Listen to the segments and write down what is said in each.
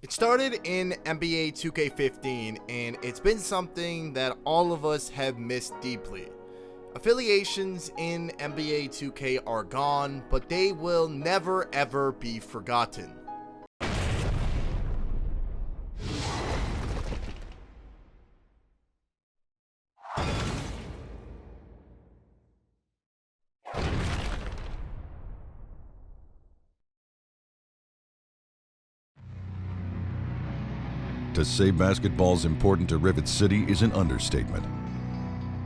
It started in NBA 2K15, and it's been something that all of us have missed deeply. Affiliations in NBA 2K are gone, but they will never ever be forgotten. To say basketball's important to Rivet City is an understatement.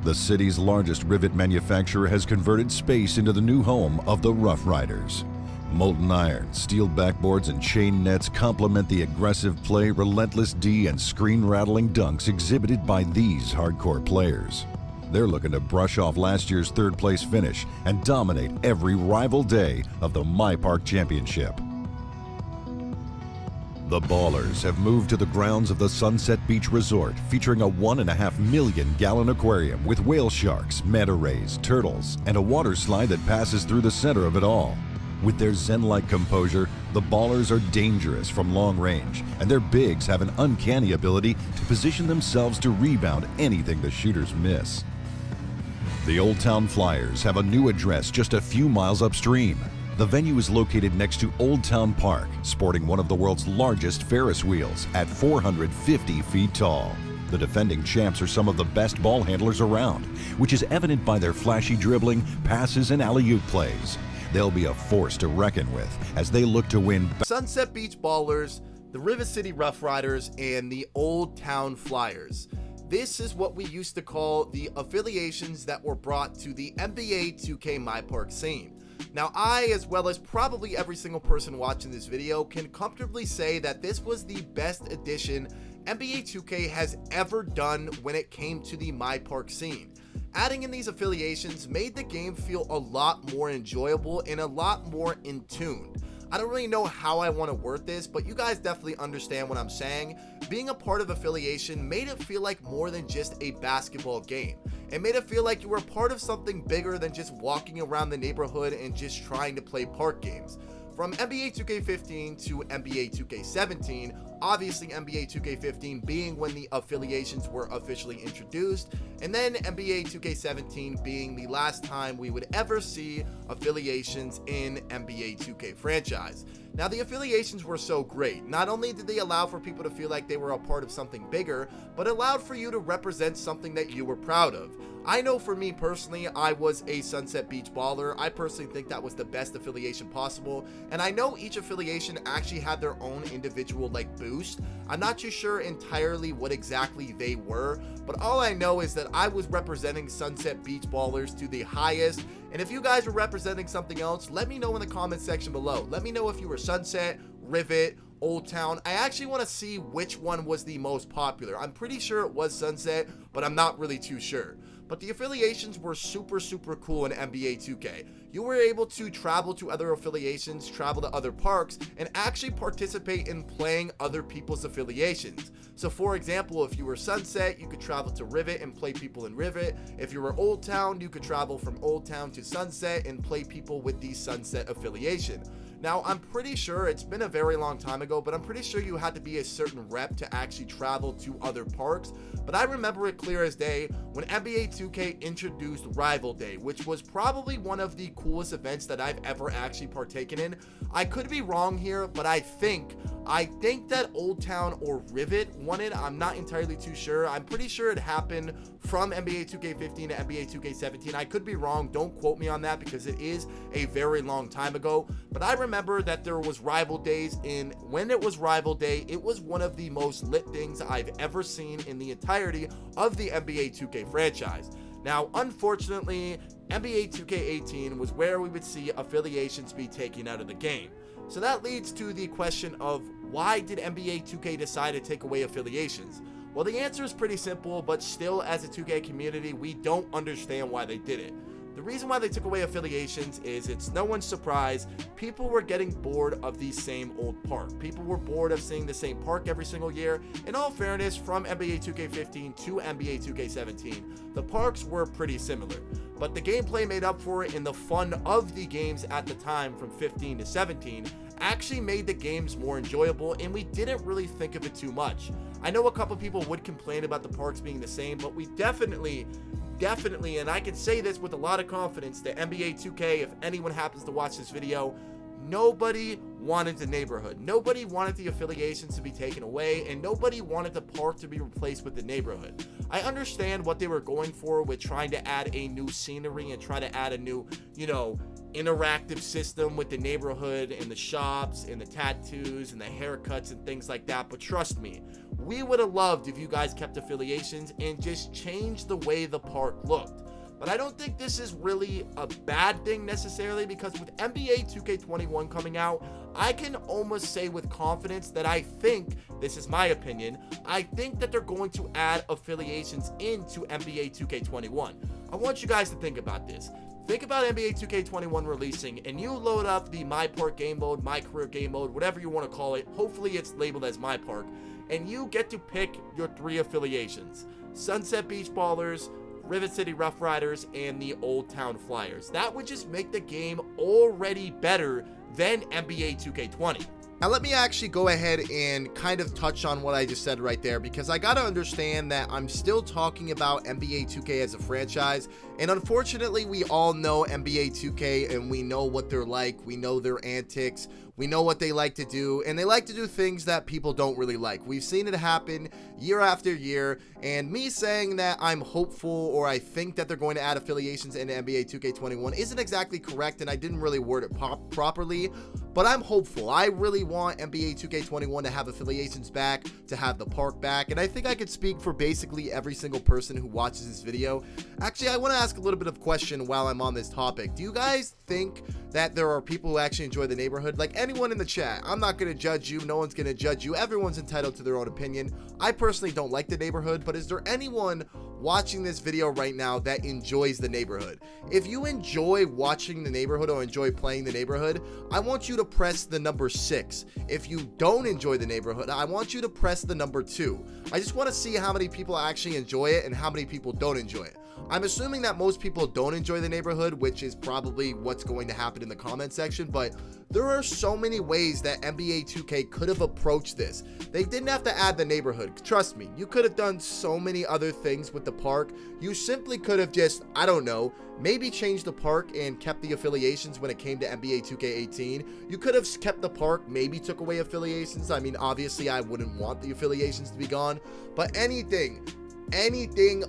The city's largest Rivet manufacturer has converted space into the new home of the Roughriders. Molten iron, steel backboards, and chain nets complement the aggressive play, relentless D, and screen-rattling dunks exhibited by these hardcore players. They're looking to brush off last year's third-place finish and dominate every rival day of the MyPark Championship. The Ballers have moved to the grounds of the Sunset Beach Resort, featuring a 1.5 million gallon aquarium with whale sharks, manta rays, turtles, and a water slide that passes through the center of it all. With their zen-like composure, the Ballers are dangerous from long range, and their bigs have an uncanny ability to position themselves to rebound anything the shooters miss. The Old Town Flyers have a new address just a few miles upstream. The venue is located next to Old Town Park, sporting one of the world's largest Ferris wheels at 450 feet tall. The defending champs are some of the best ball handlers around, which is evident by their flashy dribbling, passes, and alley-oop plays. They'll be a force to reckon with as they look to win. Sunset Beach Ballers, the Rivet City Roughriders, and the Old Town Flyers. This is what we used to call the affiliations that were brought to the NBA 2K MyPark scene. Now, I, as well as probably every single person watching this video, can comfortably say that this was the best addition NBA 2K has ever done when it came to the MyPark scene. Adding in these affiliations made the game feel a lot more enjoyable and a lot more in tune. I don't really know how I want to word this, but you guys definitely understand what I'm saying. Being a part of affiliation made it feel like more than just a basketball game. It made it feel like you were part of something bigger than just walking around the neighborhood and just trying to play park games. From NBA 2K15 to NBA 2K17, obviously NBA 2K15 being when the affiliations were officially introduced, and then NBA 2K17 being the last time we would ever see affiliations in NBA 2K franchise. Now, the affiliations were so great. Not only did they allow for people to feel like they were a part of something bigger, but allowed for you to represent something that you were proud of. I know for me personally, I was a Sunset Beach Baller. I personally think that was the best affiliation possible, and I know each affiliation actually had their own individual boost. I'm not too sure entirely what exactly they were, but all I know is that I was representing Sunset Beach Ballers to the highest. And if you guys were representing something else, let me know in the comment section below. Let me know if you were Sunset, Rivet, Old Town. I actually want to see which one was the most popular. I'm pretty sure it was Sunset, but I'm not really too sure. But the affiliations were super cool in NBA 2K. You were able to travel to other affiliations, travel to other parks, and actually participate in playing other people's affiliations. So for example, if you were Sunset, you could travel to Rivet and play people in Rivet. If you were Old Town, you could travel from Old Town to Sunset and play people with the Sunset affiliation. Now, I'm pretty sure it's been a very long time ago, but I'm pretty sure you had to be a certain rep to actually travel to other parks. But I remember it clear as day when NBA 2K introduced Rival Day, which was probably one of the coolest events that I've ever actually partaken in. I could be wrong here, but I think that Old Town or Rivet won it. I'm not entirely too sure. I'm pretty sure it happened from NBA 2K15 to NBA 2K17. I could be wrong. Don't quote me on that because it is a very long time ago. But I remember that there was Rival Days, and when it was Rival Day, it was one of the most lit things I've ever seen in the entirety of the NBA 2K franchise. Now, unfortunately, NBA 2K18 was where we would see affiliations be taken out of the game. So that leads to the question of why did NBA 2K decide to take away affiliations? Well, the answer is pretty simple, but still as a 2K community, we don't understand why they did it. The reason why they took away affiliations is it's no one's surprise. People were getting bored of the same old park. People were bored of seeing the same park every single year. In all fairness, from NBA 2K15 to NBA 2K17, the parks were pretty similar. But the gameplay made up for it in the fun of the games at the time from 15 to 17, actually made the games more enjoyable, and we didn't really think of it too much. I know a couple people would complain about the parks being the same, but we definitely, and I can say this with a lot of confidence, that NBA 2K, if anyone happens to watch this video, nobody wanted the neighborhood. Nobody wanted the affiliations to be taken away, and nobody wanted the park to be replaced with the neighborhood. I understand what they were going for with trying to add a new scenery and try to add a new, interactive system with the neighborhood and the shops and the tattoos and the haircuts and things like that. But trust me, we would have loved if you guys kept affiliations and just changed the way the park looked. But I don't think this is really a bad thing necessarily, because with NBA 2K21 coming out, I can almost say with confidence that I think, this is my opinion, I think that they're going to add affiliations into NBA 2K21. I want you guys to think about this. Think about NBA 2K21 releasing, and you load up the MyPark game mode, My Career game mode, whatever you want to call it. Hopefully it's labeled as MyPark, and you get to pick your 3 affiliations: Sunset Beach Ballers, Rivet City Roughriders, and the Old Town Flyers. That would just make the game already better than NBA 2K20. Now let me actually go ahead and kind of touch on what I just said right there, because I gotta understand that I'm still talking about NBA 2K as a franchise, and unfortunately we all know NBA 2K and we know what they're like, we know their antics, we know what they like to do, and they like to do things that people don't really like. We've seen it happen year after year, and me saying that I'm hopeful or I think that they're going to add affiliations into NBA 2K21 isn't exactly correct, and I didn't really word it properly, but I'm hopeful. I really want NBA 2K21 to have affiliations back, to have the park back, and I think I could speak for basically every single person who watches this video. Actually, I want to ask a little bit of a question while I'm on this topic. Do you guys think that there are people who actually enjoy the neighborhood? Like anyone in the chat, I'm not going to judge you, no one's going to judge you, everyone's entitled to their own opinion. I personally don't like the neighborhood, but is there anyone watching this video right now that enjoys the neighborhood? If you enjoy watching the neighborhood or enjoy playing the neighborhood, I want you to press the number 6. If you don't enjoy the neighborhood, I want you to press the number 2. I just want to see how many people actually enjoy it and how many people don't enjoy it. I'm assuming that most people don't enjoy the neighborhood, which is probably what's going to happen in the comment section, but there are so many ways that NBA 2K could have approached this. They didn't have to add the neighborhood. Trust me, you could have done so many other things with the park. You simply could have just, I don't know, maybe changed the park and kept the affiliations when it came to NBA 2K18. You could have kept the park, maybe took away affiliations. I mean, obviously I wouldn't want the affiliations to be gone, but anything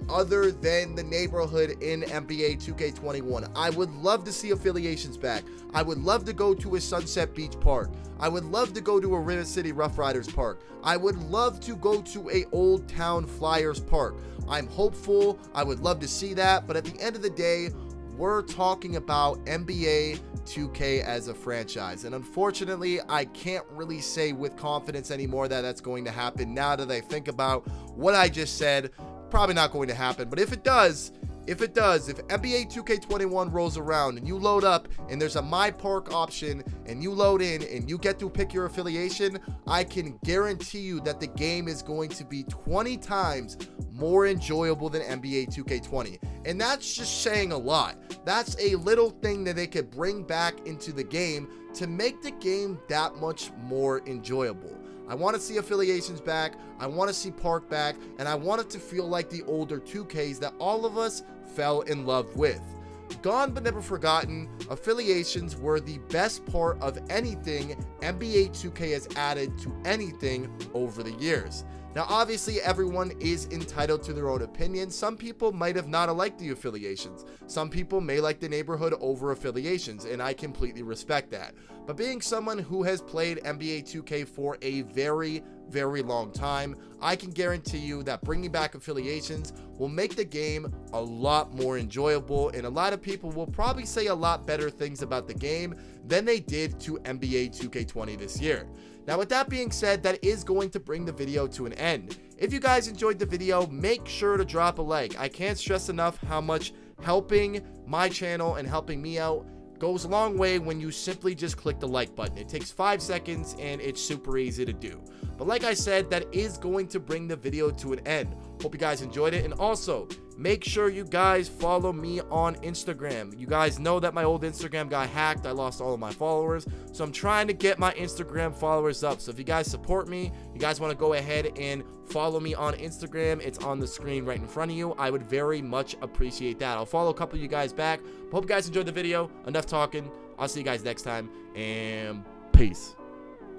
other than the neighborhood in NBA 2K21. I would love to see affiliations back. I would love to go to a Sunset Beach park. I would love to go to a Rivet City Roughriders park. I would love to go to a Old Town Flyers park. I'm hopeful. I would love to see that, but at the end of the day, we're talking about NBA 2K as a franchise, and unfortunately I can't really say with confidence anymore that that's going to happen. Now that I think about what I just said, probably not going to happen. But if it does, if NBA 2K21 rolls around and you load up and there's a MyPark option and you load in and you get to pick your affiliation, I can guarantee you that the game is going to be 20 times more enjoyable than NBA 2K20. And that's just saying a lot. That's a little thing that they could bring back into the game to make the game that much more enjoyable. I want to see affiliations back, I want to see Park back, and I want it to feel like the older 2Ks that all of us fell in love with. Gone but never forgotten, affiliations were the best part of anything NBA 2K has added to anything over the years. Now, obviously, everyone is entitled to their own opinion. Some people might have not liked the affiliations. Some people may like the neighborhood over affiliations, and I completely respect that. But being someone who has played NBA 2K for a very, very long time, I can guarantee you that bringing back affiliations will make the game a lot more enjoyable, and a lot of people will probably say a lot better things about the game than they did to NBA 2K20 this year. Now, with that being said, that is going to bring the video to an end. If you guys enjoyed the video, make sure to drop a like. I can't stress enough how much helping my channel and helping me out goes a long way when you simply just click the like button. It takes 5 seconds and it's super easy to do. But like I said, that is going to bring the video to an end. Hope you guys enjoyed it. And also, make sure you guys follow me on Instagram. You guys know that my old Instagram got hacked. I lost all of my followers. So I'm trying to get my Instagram followers up. So if you guys support me, you guys want to go ahead and follow me on Instagram. It's on the screen right in front of you. I would very much appreciate that. I'll follow a couple of you guys back. Hope you guys enjoyed the video. Enough talking. I'll see you guys next time. And peace.